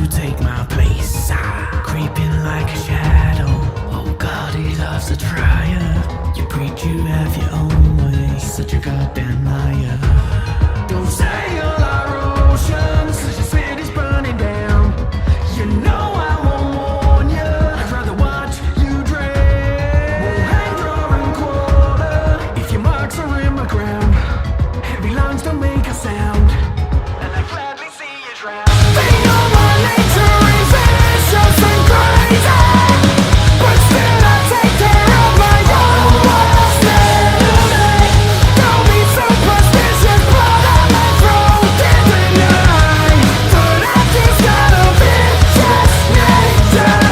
to take my place, creeping like a shadow. Oh God, he loves a trier. You preach you have your own way, such a goddamn liar. Don't say all our oceans, 'cause your city's burning down. You know I won't warn you, I'd rather watch you drain. Won't hang, draw and quarter if your marks are in my ground. Heavy lines don't make a sound, and I gladly see you drown. They know my nature is vicious and crazy, but still I take care of my own worst enemy. Don't be superstitious, but I'm thrown in the night. But I just got a vicious nature.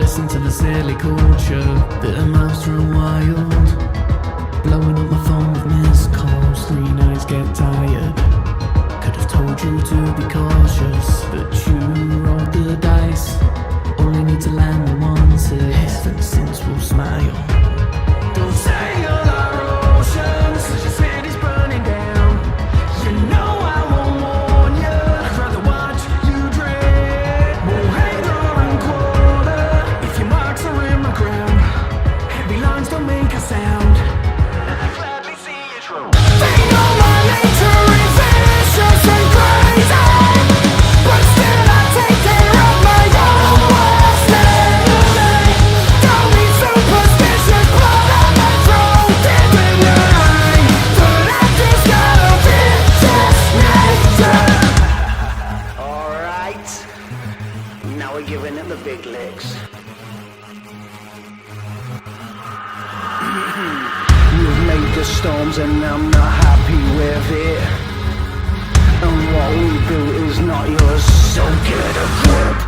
Listen to the silly culture, bit of mouths run wild. Blowing up my phone with missed calls, green eyes get tired. Could have told you to be cautious, but you rolled the dice. Only need to land me once, heaven since we'll smile. Don't say all our oceans, 'cause your city's burning down. You know I won't warn you, I'd rather watch you drain. Won't hang, draw and quarter if your marks are in my ground. Heavy lines don't make a sound, and I gladly see you drown. They know my nature is vicious and crazy, but still I take care of my own worst enemy. Don't be superstitious, but I'm thrown in the night. But I just got a vicious nature. Alright, now we're giving him the big licks. We've made the storms and I'm not happy with it. And what we built is not yours, so get a grip.